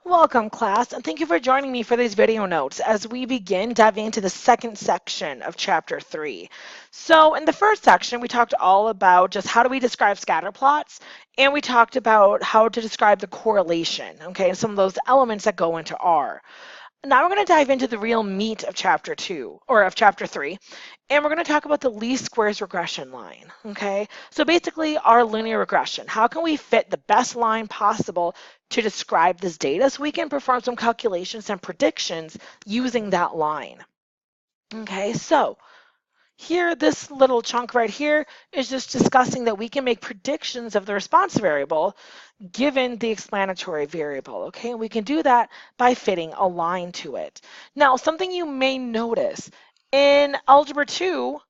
Welcome, class, and thank you for joining me for these video notes as we begin diving into the second section of Chapter 3. So in the first section, we talked all about just how do we describe scatter plots, and we talked about how to describe the correlation, okay, and some of those elements that go into R. Now we're going to dive into the real meat of Chapter 2, or of Chapter 3, and we're going to talk about the least squares regression line, okay? So basically our linear regression. How can we fit the best line possible to describe this data so we can perform some calculations and predictions using that line? Okay, so here, this little chunk right here is just discussing that we can make predictions of the response variable given the explanatory variable, okay? And we can do that by fitting a line to it. Now, something you may notice in Algebra 2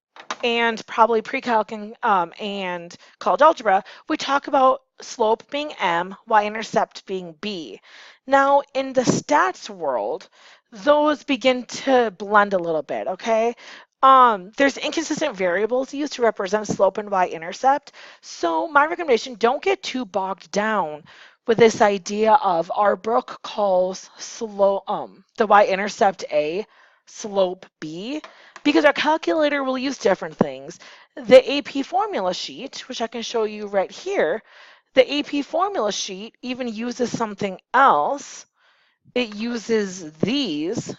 and probably pre-calc and college algebra, we talk about slope being m, y-intercept being b. Now, in the stats world, those begin to blend a little bit, okay? There's inconsistent variables used to represent slope and y-intercept. So my recommendation, don't get too bogged down with this idea of our book calls the y-intercept A, slope B, because our calculator will use different things. The AP formula sheet, which I can show you right here, the AP formula sheet even uses something else. It uses these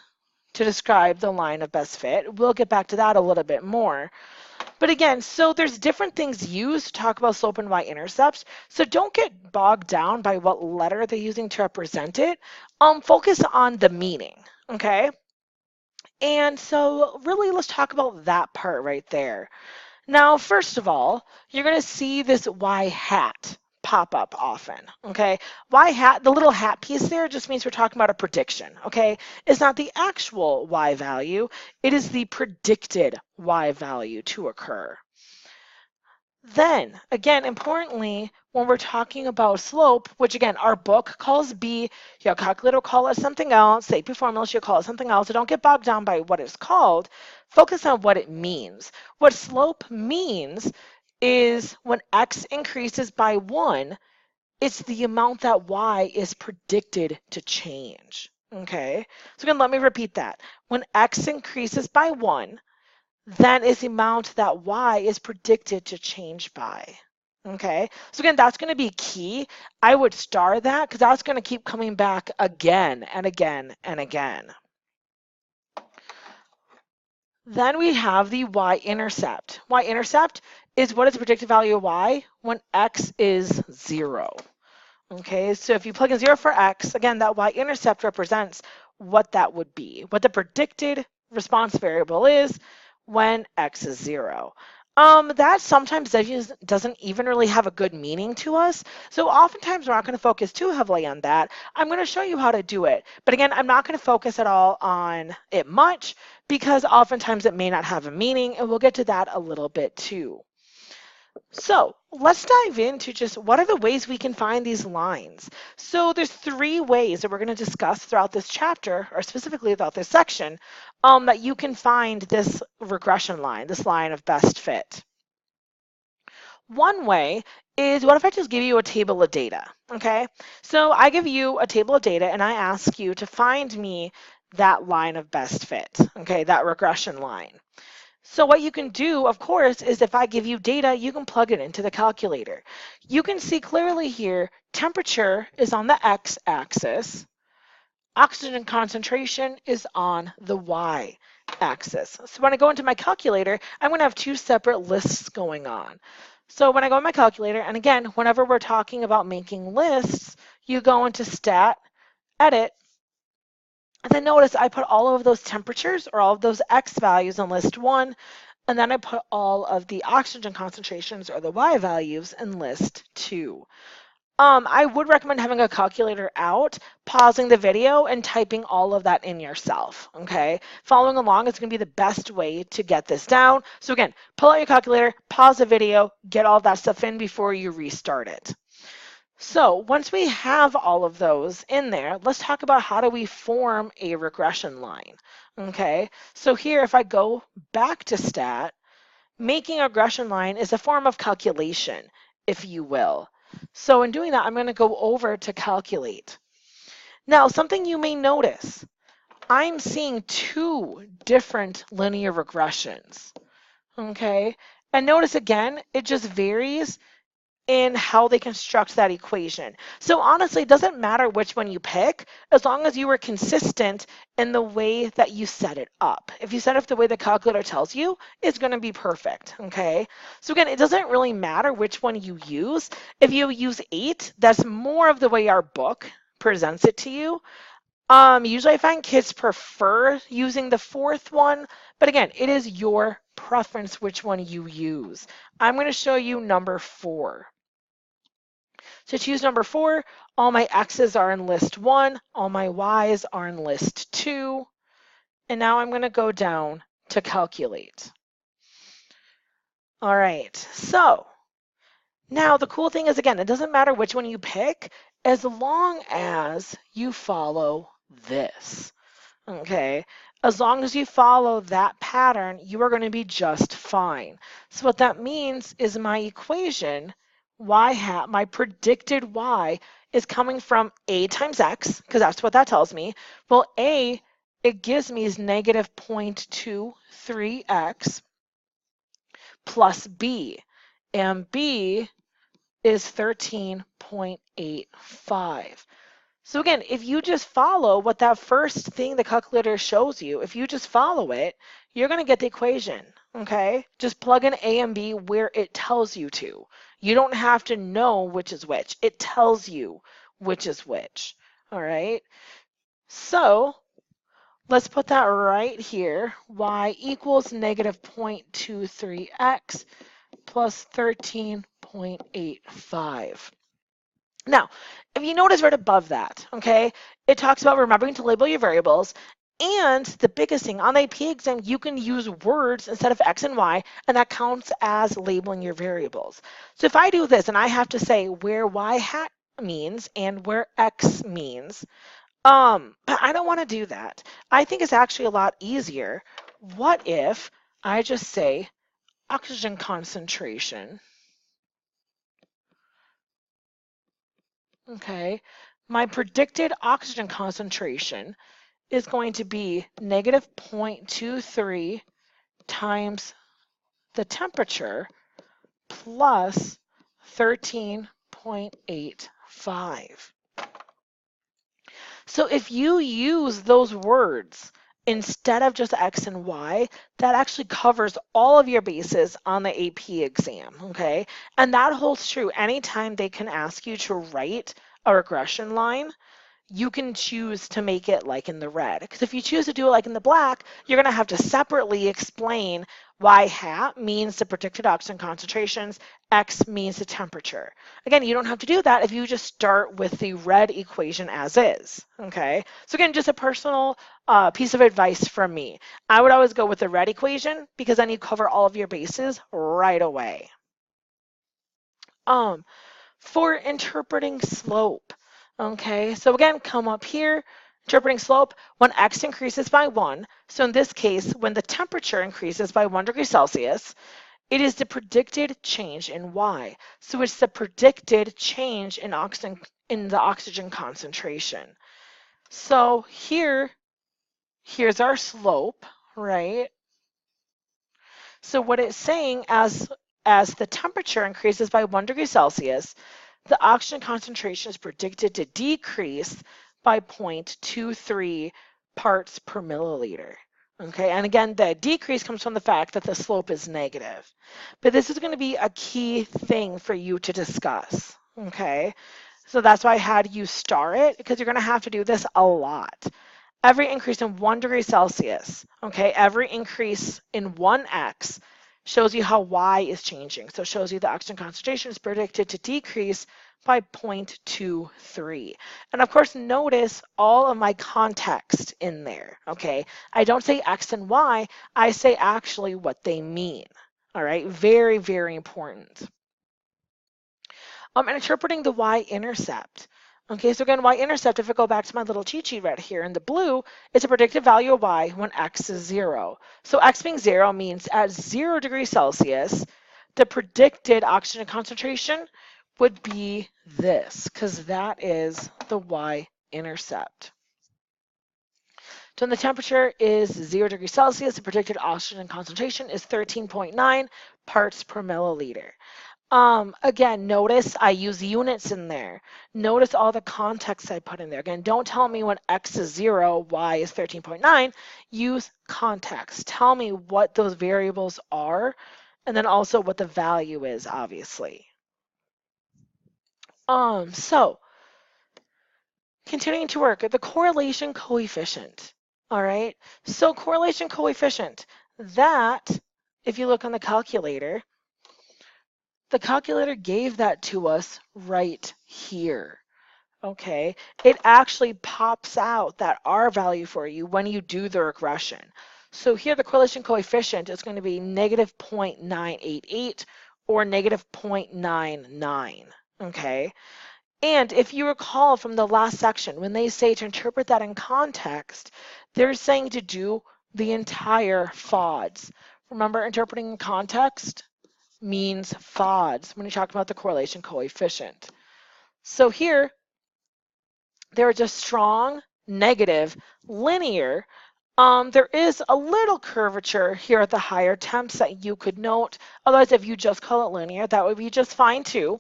to describe the line of best fit. We'll get back to that a little bit more. But again, so there's different things used to talk about slope and y-intercepts. So don't get bogged down by what letter they're using to represent it. Focus on the meaning, okay? And so really let's talk about that part right there. Now, first of all, you're going to see this y hat pop up often, okay? Y hat, the little hat piece there just means we're talking about a prediction, okay? It's not the actual y value, it is the predicted y value to occur. Then, again, importantly, when we're talking about slope, which again, our book calls B, your calculator will call it something else, the AP formula should call it something else, so don't get bogged down by what it's called. Focus on what it means. What slope means is when x increases by 1, it's the amount that y is predicted to change. Okay? So again, let me repeat that. When x increases by 1, that is the amount that y is predicted to change by. Okay, so again, that's going to be key. I would star that because that's going to keep coming back again and again and again. Then we have the y-intercept. Y-intercept is what is the predicted value of y when x is 0. Okay, so if you plug in 0 for x, again, that y-intercept represents what that would be, what the predicted response variable is when x is 0. That sometimes doesn't even really have a good meaning to us. So oftentimes we're not going to focus too heavily on that. I'm going to show you how to do it. But again, I'm not going to focus at all on it much because oftentimes it may not have a meaning, and we'll get to that a little bit too. So let's dive into just what are the ways we can find these lines. So there's 3 ways that we're going to discuss throughout this chapter, or specifically throughout this section, that you can find this regression line, this line of best fit. One way is, what if I just give you a table of data, okay? So I give you a table of data and I ask you to find me that line of best fit, okay, that regression line. So what you can do, of course, is if I give you data, you can plug it into the calculator. You can see clearly here, temperature is on the x-axis, oxygen concentration is on the y-axis. So when I go into my calculator, I'm going to have 2 separate lists going on. So when I go in my calculator, and again, whenever we're talking about making lists, you go into Stat, Edit, and then notice I put all of those temperatures or all of those X values in list 1, and then I put all of the oxygen concentrations or the Y values in list 2. I would recommend having a calculator out, pausing the video, and typing all of that in yourself, okay? Following along is going to be the best way to get this down. So again, pull out your calculator, pause the video, get all of that stuff in before you restart it. So once we have all of those in there, let's talk about how do we form a regression line, okay? So here, if I go back to Stat, making a regression line is a form of calculation, if you will. So in doing that, I'm going to go over to Calculate. Now, something you may notice, I'm seeing two different linear regressions, okay? And notice again, it just varies in how they construct that equation. So honestly, it doesn't matter which one you pick, as long as you were consistent in the way that you set it up. If you set it up the way the calculator tells you, it's going to be perfect, okay? So again, it doesn't really matter which one you use. If you use 8, that's more of the way our book presents it to you. Usually I find kids prefer using the fourth one, but again, it is your preference which one you use. I'm going to show you number 4. To choose number 4, all my X's are in list 1, all my Y's are in list 2, and now I'm going to go down to calculate. All right, so now the cool thing is, again, it doesn't matter which one you pick as long as you follow this. Okay, as long as you follow that pattern, you are going to be just fine. So what that means is my equation, y hat, my predicted y, is coming from a times x, because that's what that tells me. Well, a, it gives me is negative 0.23x plus b, and b is 13.85. So again, if you just follow what that first thing the calculator shows you, if you just follow it, you're going to get the equation, okay? Just plug in A and B where it tells you to. You don't have to know which is which. It tells you which is which, all right? So let's put that right here. Y equals negative 0.23x plus 13.85. Now, if you notice right above that, okay, it talks about remembering to label your variables. And the biggest thing, on the AP exam, you can use words instead of X and Y, and that counts as labeling your variables. So if I do this and I have to say where Y hat means and where X means, but I don't want to do that. I think it's actually a lot easier. What if I just say oxygen concentration? Okay, my predicted oxygen concentration is going to be negative 0.23 times the temperature plus 13.85. So if you use those words instead of just X and Y, that actually covers all of your bases on the AP exam, okay? And that holds true anytime they can ask you to write a regression line. You can choose to make it like in the red. Because if you choose to do it like in the black, you're going to have to separately explain Y hat means the predicted oxygen concentrations, X means the temperature. Again, you don't have to do that if you just start with the red equation as is, okay? So again, just a personal piece of advice from me. I would always go with the red equation because then you cover all of your bases right away. For interpreting slope, okay, so again, come up here, interpreting slope, when X increases by 1, so in this case, when the temperature increases by 1 degree Celsius, it is the predicted change in Y. So it's the predicted change in the oxygen concentration. So here's our slope, right? So what it's saying, as the temperature increases by 1 degree Celsius, the oxygen concentration is predicted to decrease by 0.23 parts per milliliter. Okay, and again, the decrease comes from the fact that the slope is negative. But this is going to be a key thing for you to discuss. Okay, so that's why I had you star it, because you're going to have to do this a lot. Every increase in 1 degree Celsius, okay, every increase in 1x shows you how Y is changing. So it shows you the oxygen concentration is predicted to decrease by 0.23. And of course, notice all of my context in there, okay? I don't say X and Y, I say actually what they mean, all right? Very, very important. And interpreting the y-intercept. Okay, so again, y-intercept, if I go back to my little cheat sheet right here in the blue, it's a predicted value of y when x is 0. So x being 0 means at 0 degrees Celsius, the predicted oxygen concentration would be this, because that is the y intercept. So when the temperature is 0 degrees Celsius, the predicted oxygen concentration is 13.9 parts per milliliter. Again, notice I use units in there. Notice all the context I put in there. Again, don't tell me when X is 0, Y is 13.9. Use context. Tell me what those variables are, and then also what the value is, obviously. So continuing to work at the correlation coefficient. All right, so correlation coefficient, that, if you look on the calculator gave that to us right here. Okay, it actually pops out that R value for you when you do the regression. So here the correlation coefficient is going to be negative 0.988 or negative 0.99. Okay, and if you recall from the last section, when they say to interpret that in context, they're saying to do the entire FODS. Remember, interpreting in context means FODS when you talk about the correlation coefficient. So here, there is a strong, negative, linear. There is a little curvature here at the higher temps that you could note. Otherwise, if you just call it linear, that would be just fine too.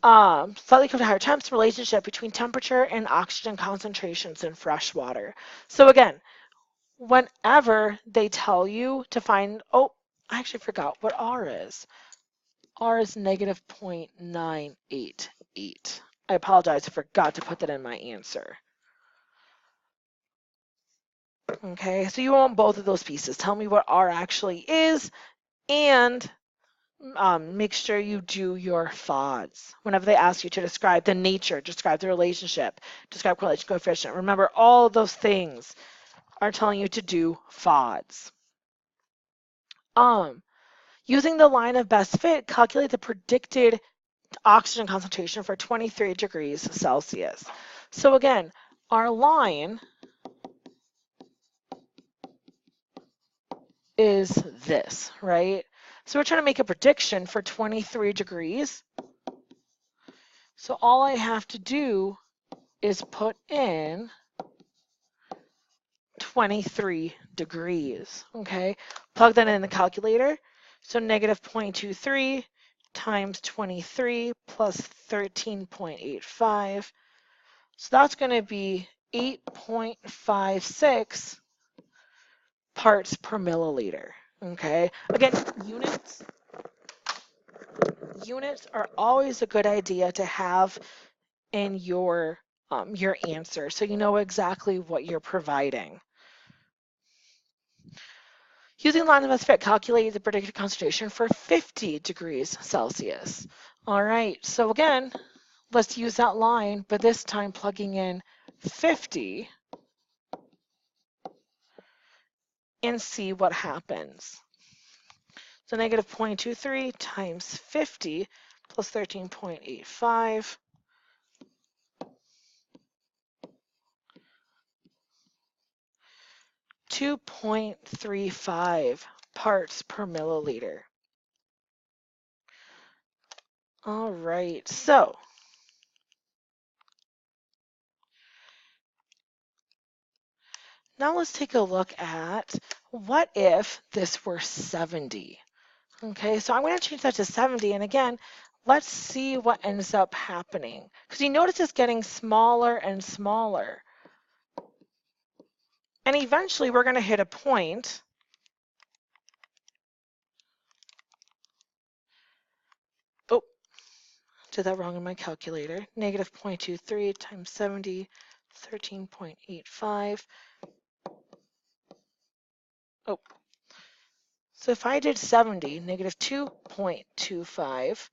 Slightly curved higher temps, relationship between temperature and oxygen concentrations in fresh water. So again, whenever they tell you to find, I actually forgot what R is. R is negative 0.988. I apologize, I forgot to put that in my answer. Okay, so you want both of those pieces. Tell me what R actually is, and make sure you do your FODs. Whenever they ask you to describe the nature, describe the relationship, describe correlation coefficient, remember all of those things are telling you to do FODs. Using the line of best fit, calculate the predicted oxygen concentration for 23 degrees Celsius. So again, our line is this, right? So we're trying to make a prediction for 23 degrees. So all I have to do is put in 23 degrees, okay? Plug that in the calculator. So negative 0.23 times 23 plus 13.85. So that's going to be 8.56 parts per milliliter, okay? Again, units are always a good idea to have in your answer, so you know exactly what you're providing. Using line of best fit, calculate the predicted concentration for 50 degrees Celsius. All right, so again, let's use that line, but this time plugging in 50 and see what happens. So negative 0.23 times 50 plus 13.85. 2.35 parts per milliliter. All right, so now let's take a look at what if this were 70? Okay, so I'm going to change that to 70, and again, let's see what ends up happening. Because you notice it's getting smaller and smaller. And eventually we're going to hit a point did that wrong in my calculator. Negative 0.23 times 70, 13.85. So if I did 70, negative 2.25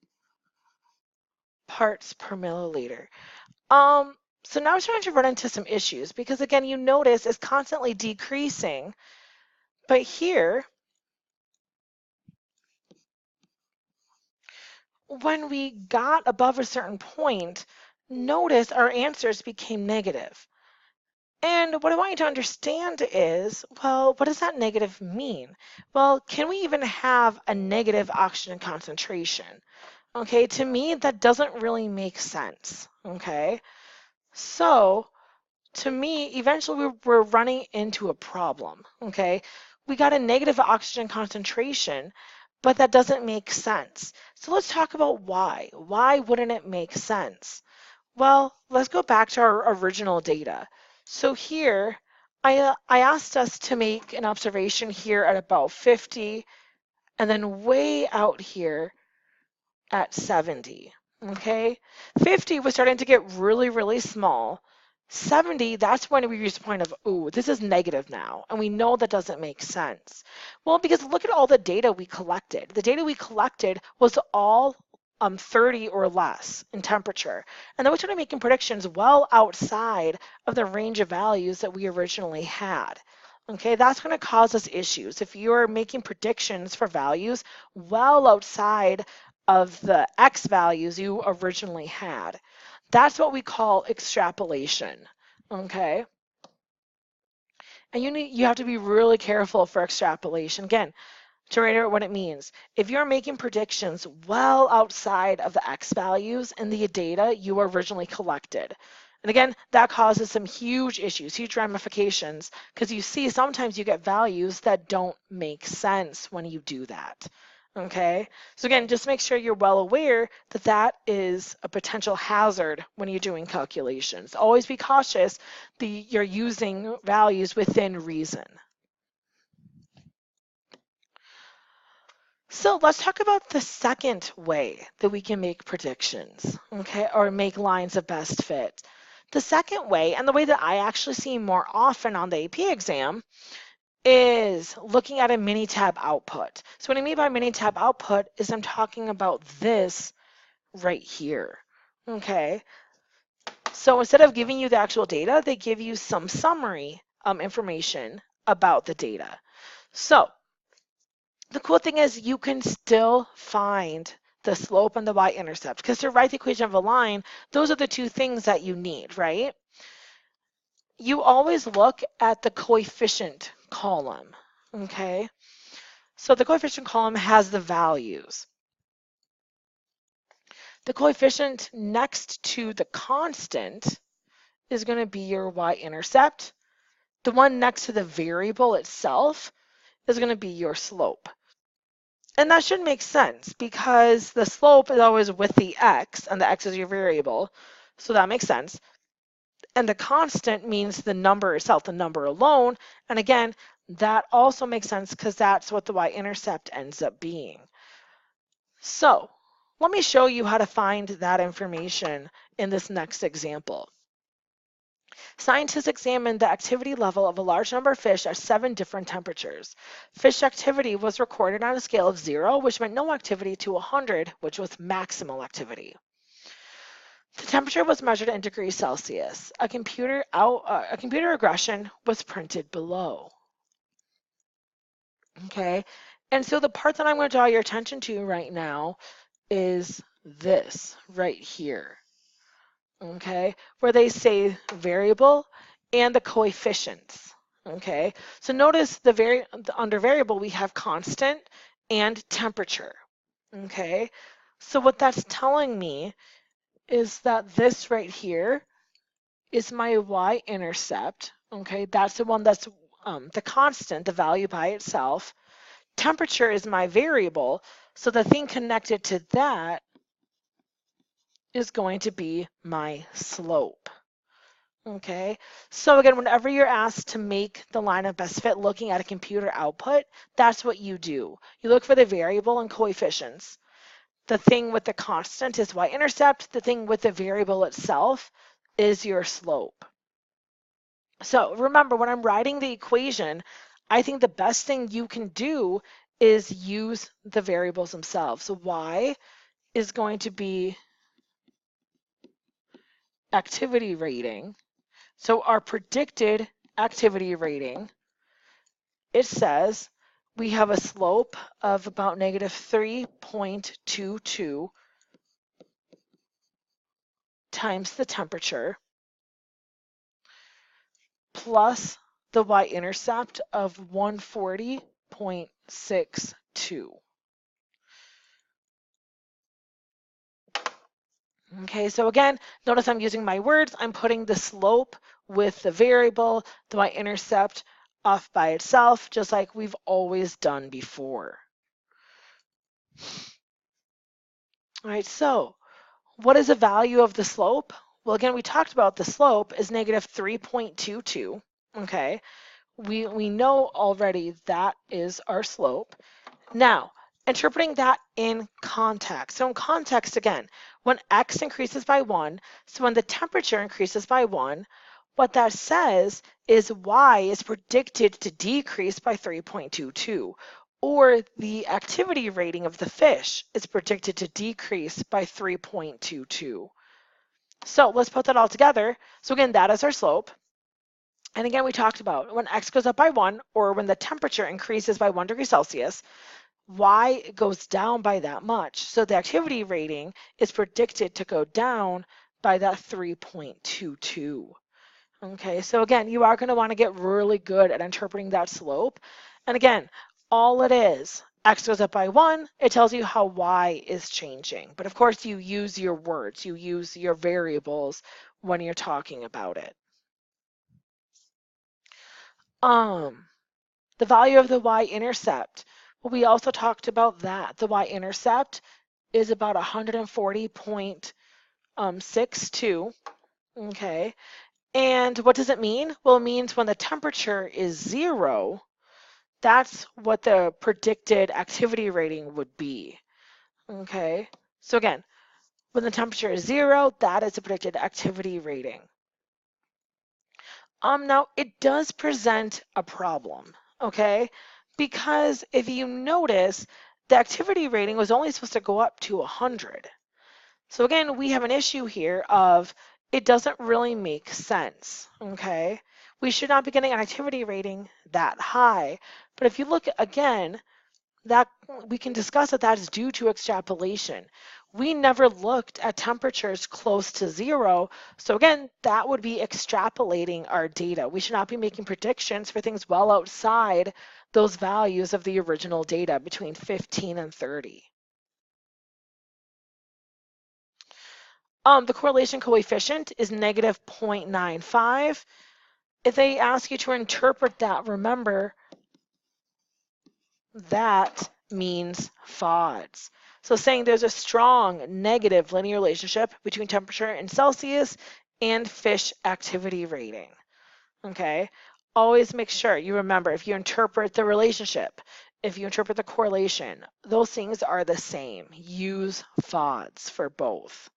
parts per milliliter. So now I'm starting to run into some issues because again, you notice it's constantly decreasing, but here, when we got above a certain point, notice our answers became negative. And what I want you to understand is, well, what does that negative mean? Well, can we even have a negative oxygen concentration? Okay, to me, that doesn't really make sense, okay? So to me, eventually we're running into a problem, okay? We got a negative oxygen concentration, but that doesn't make sense. So let's talk about why. Why wouldn't it make sense? Well, let's go back to our original data. So here, I asked us to make an observation here at about 50, and then way out here at 70, okay? 50 was starting to get really, really small. 70, that's when we reach the point of, ooh, this is negative now, and we know that doesn't make sense. Well, because look at all the data we collected. The data we collected was all 30 or less in temperature. And then we started making predictions well outside of the range of values that we originally had. Okay, that's going to cause us issues. If you're making predictions for values well outside of the X values you originally had. That's what we call extrapolation, okay? And you have to be really careful for extrapolation. Again, to reiterate what it means, if you're making predictions well outside of the X values in the data you originally collected, and again, that causes some huge issues, huge ramifications, because you see sometimes you get values that don't make sense when you do that. Okay, so again, just make sure you're well aware that that is a potential hazard when you're doing calculations. Always be cautious that you're using values within reason. So let's talk about the second way that we can make predictions, okay, or make lines of best fit. The second way, and the way that I actually see more often on the AP exam, is looking at a mini-tab output. So what I mean by mini-tab output is I'm talking about this right here, okay? So instead of giving you the actual data, they give you some summary information about the data. So the cool thing is you can still find the slope and the y-intercept, because to write the equation of a line, those are the two things that you need, right? You always look at the coefficient column, okay? So the coefficient column has the values. The coefficient next to the constant is going to be your y-intercept. The one next to the variable itself is going to be your slope. And that should make sense because the slope is always with the x, and the x is your variable. So that makes sense. And the constant means the number itself, the number alone. And again, that also makes sense because that's what the y-intercept ends up being. So let me show you how to find that information in this next example. Scientists examined the activity level of a large number of fish at 7 different temperatures. Fish activity was recorded on a scale of 0, which meant no activity, to 100, which was maximal activity. The temperature was measured in degrees Celsius. A computer regression was printed below. Okay, and so the part that I'm going to draw your attention to right now is this right here. Okay, where they say variable and the coefficients. Okay, so notice under variable we have constant and temperature. Okay, so what that's telling me is that this right here is my y-intercept. Okay, that's the one that's the constant, the value by itself. Temperature is my variable, so the thing connected to that is going to be my slope. Okay, so again, whenever you're asked to make the line of best fit looking at a computer output, that's what you do. You look for the variable and coefficients. The thing with the constant is y-intercept. The thing with the variable itself is your slope. So remember, when I'm writing the equation, I think the best thing you can do is use the variables themselves. So y is going to be activity rating. So our predicted activity rating, it says we have a slope of about negative 3.22 times the temperature plus the y-intercept of 140.62. Okay, so again, notice I'm using my words. I'm putting the slope with the variable, the y-intercept off by itself, just like we've always done before. All right, so what is the value of the slope? Well, again, we talked about the slope is negative 3.22. Okay, we know already that is our slope. Now, interpreting that in context. So in context, again, when x increases by 1, so when the temperature increases by 1, what that says is y is predicted to decrease by 3.22, or the activity rating of the fish is predicted to decrease by 3.22. So let's put that all together. So again, that is our slope. And again, we talked about when x goes up by 1, or when the temperature increases by 1 degree Celsius, y goes down by that much. So the activity rating is predicted to go down by that 3.22. Okay, so again, you are going to want to get really good at interpreting that slope. And again, all it is, x goes up by 1, it tells you how y is changing. But of course, you use your words, you use your variables when you're talking about it. The value of the y-intercept. Well, we also talked about that. The y-intercept is about 140.62. Okay. And what does it mean? Well, it means when the temperature is 0, that's what the predicted activity rating would be. Okay. So again, when the temperature is 0, that is the predicted activity rating. Now it does present a problem, okay? Because if you notice, the activity rating was only supposed to go up to 100. So again, we have an issue here of it doesn't really make sense, okay? We should not be getting an activity rating that high. But if you look again, that we can discuss that that is due to extrapolation. We never looked at temperatures close to 0. So again, that would be extrapolating our data. We should not be making predictions for things well outside those values of the original data between 15 and 30. The correlation coefficient is negative 0.95. If they ask you to interpret that, remember that means FODs. So saying there's a strong negative linear relationship between temperature in Celsius and fish activity rating. Okay, always make sure you remember if you interpret the relationship, if you interpret the correlation, those things are the same. Use FODs for both.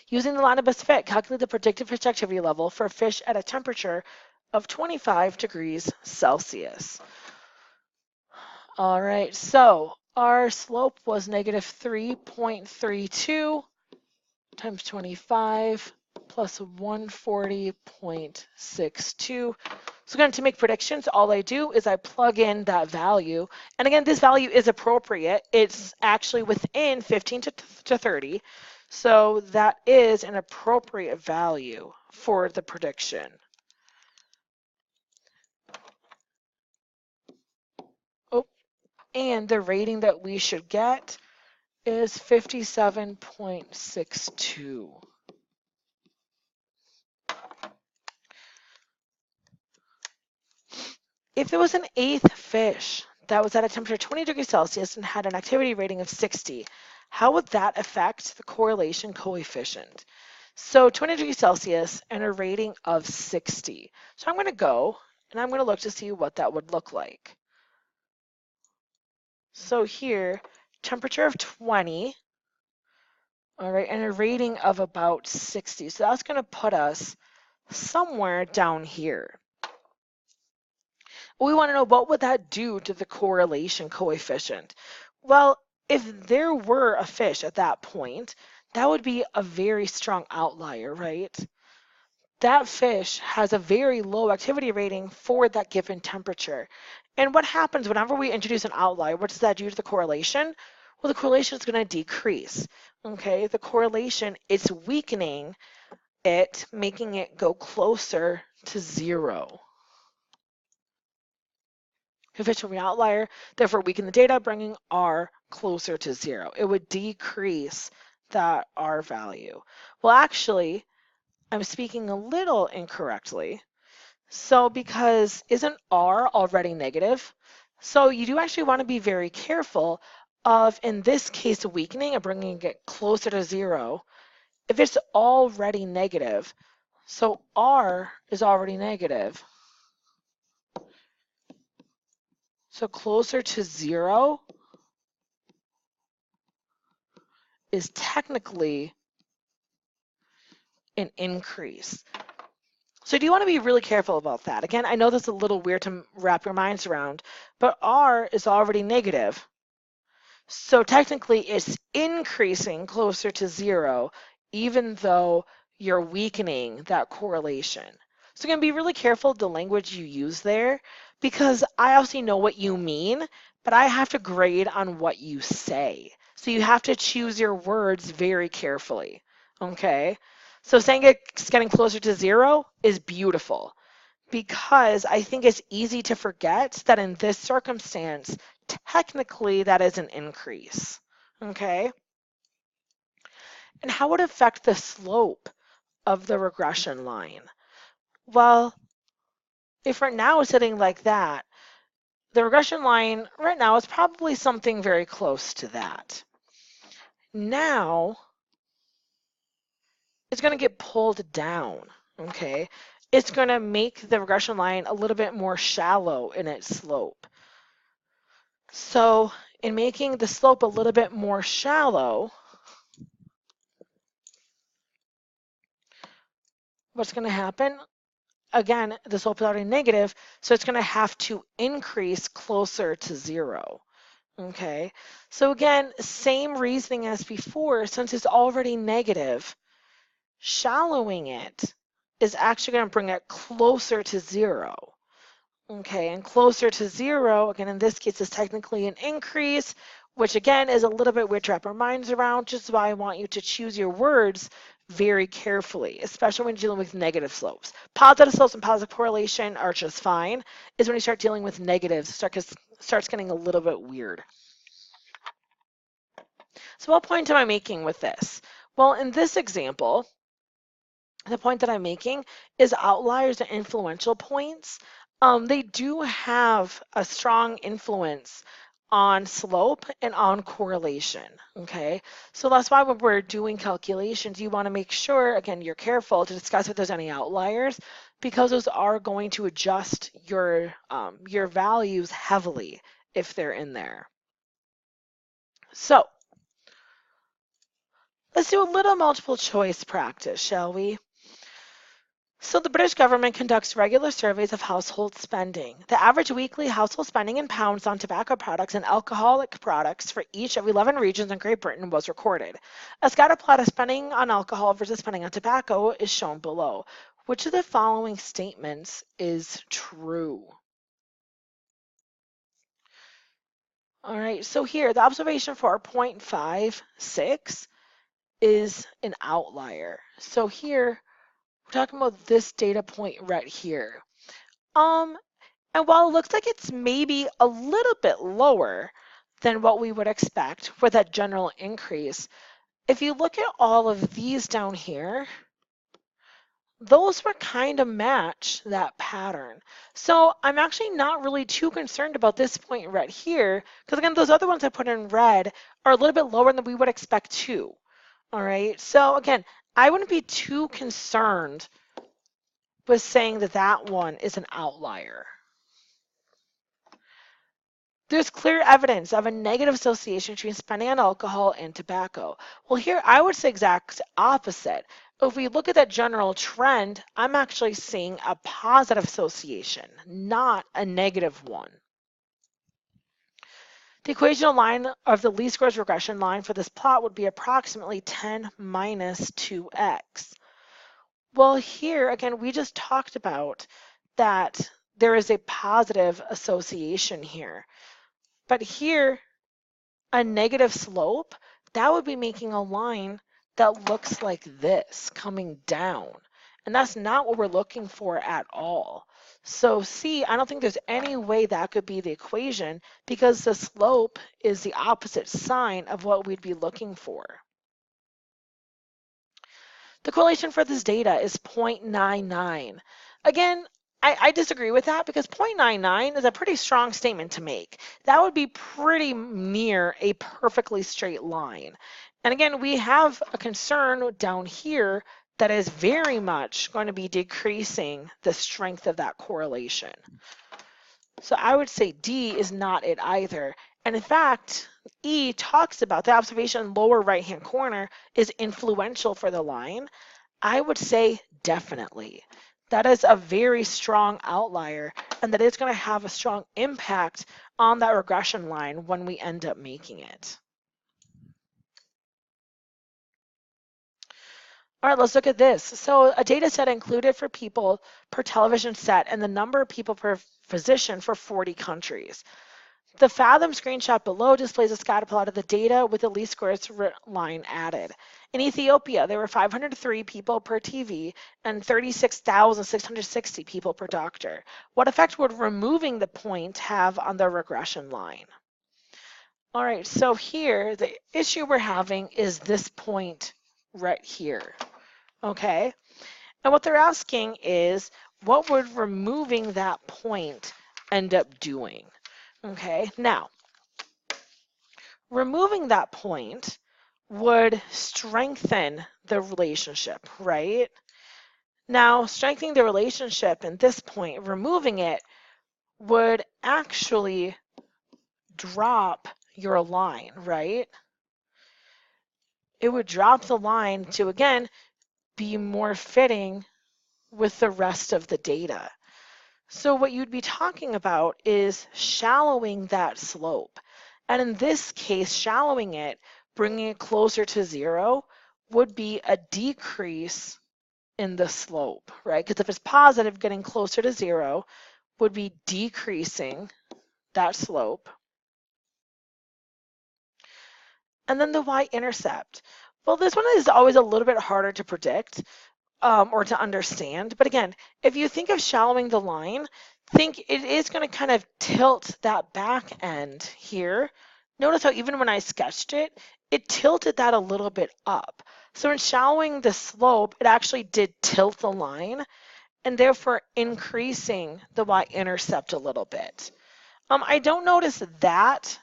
Using the line of best fit, calculate the predicted fish activity level for fish at a temperature of 25 degrees Celsius. All right, so our slope was negative 3.32 times 25 plus 140.62. So again, to make predictions, all I do is I plug in that value. And again, this value is appropriate. It's actually within 15 to 30. So that is an appropriate value for the prediction. Oh, and the rating that we should get is 57.62. If there was an eighth fish that was at a temperature 20 degrees Celsius and had an activity rating of 60, how would that affect the correlation coefficient? So 20 degrees Celsius and a rating of 60. So I'm going to go and I'm going to look to see what that would look like. So here, temperature of 20, all right, and a rating of about 60. So that's going to put us somewhere down here. We want to know what would that do to the correlation coefficient. Well, if there were a fish at that point, that would be a very strong outlier, right? That fish has a very low activity rating for that given temperature. And what happens whenever we introduce an outlier? What does that do to the correlation? Well, the correlation is going to decrease. Okay, the correlation, it's weakening it, making it go closer to 0. coefficient of the outlier, therefore weaken the data, bringing R closer to 0. It would decrease that R value. Well, actually, I'm speaking a little incorrectly. So because isn't R already negative? So you do actually want to be very careful of, in this case, weakening and bringing it closer to 0 if it's already negative. So R is already negative. So closer to 0 is technically an increase. So do you want to be really careful about that? Again, I know that's a little weird to wrap your minds around, but R is already negative. So technically it's increasing closer to 0, even though you're weakening that correlation. So again, be really careful of the language you use there, because I obviously know what you mean, but I have to grade on what you say. So you have to choose your words very carefully, okay? So saying it's getting closer to 0 is beautiful, because I think it's easy to forget that in this circumstance, technically that is an increase, okay? And how would it affect the slope of the regression line? Well, if right now it's sitting like that, the regression line right now is probably something very close to that. Now, it's going to get pulled down, okay? It's going to make the regression line a little bit more shallow in its slope. So in making the slope a little bit more shallow, what's going to happen? Again, the slope is already negative, so it's going to have to increase closer to 0. Okay, so again, same reasoning as before. Since it's already negative, shallowing it is actually going to bring it closer to 0. Okay, and closer to 0, again, in this case, is technically an increase, which again is a little bit weird to wrap our minds around, which is why I want you to choose your words very carefully, especially when dealing with negative slopes. Positive slopes and positive correlation are just fine. Is when you start dealing with negatives, starts getting a little bit weird. So what point am I making with this? Well, in this example, the point that I'm making is outliers and influential points. They do have a strong influence on slope and on correlation, okay? So that's why when we're doing calculations, you want to make sure, again, you're careful to discuss if there's any outliers, because those are going to adjust your values heavily if they're in there. So let's do a little multiple choice practice, shall we? So the British government conducts regular surveys of household spending. The average weekly household spending in pounds on tobacco products and alcoholic products for each of 11 regions in Great Britain was recorded. A scatter plot of spending on alcohol versus spending on tobacco is shown below. Which of the following statements is true? All right, so here the observation for 0.56 is an outlier. So here we're talking about this data point right here. And while it looks like it's maybe a little bit lower than what we would expect for that general increase, if you look at all of these down here, those were kind of match that pattern. So I'm actually not really too concerned about this point right here, because again, those other ones I put in red are a little bit lower than we would expect too. All right, so again, I wouldn't be too concerned with saying that that one is an outlier. There's clear evidence of a negative association between spending on alcohol and tobacco. Well, here I would say exact opposite. If we look at that general trend, I'm actually seeing a positive association, not a negative one. The equational line of the least squares regression line for this plot would be approximately 10 minus 2x. Well, here again, we just talked about that there is a positive association here. But here, a negative slope, that would be making a line that looks like this, coming down. And that's not what we're looking for at all. So C, I don't think there's any way that could be the equation because the slope is the opposite sign of what we'd be looking for. The correlation for this data is 0.99. Again, I disagree with that because 0.99 is a pretty strong statement to make. That would be pretty near a perfectly straight line. And again, we have a concern down here that is very much going to be decreasing the strength of that correlation. So I would say D is not it either. And in fact, E talks about the observation lower right-hand corner is influential for the line. I would say definitely. That is a very strong outlier, and that is going to have a strong impact on that regression line when we end up making it. All right, let's look at this. So a data set included for people per television set and the number of people per physician for 40 countries. The Fathom screenshot below displays a scatter plot of the data with the least squares line added. In Ethiopia, there were 503 people per TV and 36,660 people per doctor. What effect would removing the point have on the regression line? All right, so here, the issue we're having is this point right here, okay? And what they're asking is, what would removing that point end up doing? Okay, now, removing that point would strengthen the relationship, right? Now, strengthening the relationship in this point, removing it, would actually drop your line, right? It would drop the line to, again, be more fitting with the rest of the data. So what you'd be talking about is shallowing that slope. And in this case, shallowing it, bringing it closer to zero, would be a decrease in the slope, right? Because if it's positive, getting closer to zero would be decreasing that slope. And then the y-intercept. Well, this one is always a little bit harder to predict or to understand. But again, if you think of shallowing the line, think it is going to kind of tilt that back end here. Notice how even when I sketched it, it tilted that a little bit up. So in shallowing the slope, it actually did tilt the line and therefore increasing the y-intercept a little bit. I don't notice that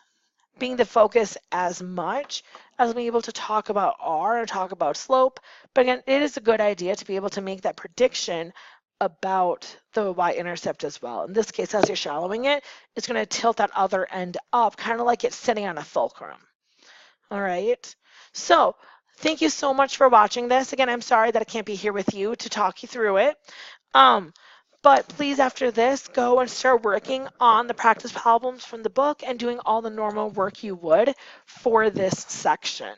being the focus as much as being able to talk about R and talk about slope. But again, it is a good idea to be able to make that prediction about the y-intercept as well. In this case, as you're shallowing it, it's going to tilt that other end up, kind of like it's sitting on a fulcrum. All right. So thank you so much for watching this. Again, I'm sorry that I can't be here with you to talk you through it. But please, after this, go and start working on the practice problems from the book and doing all the normal work you would for this section.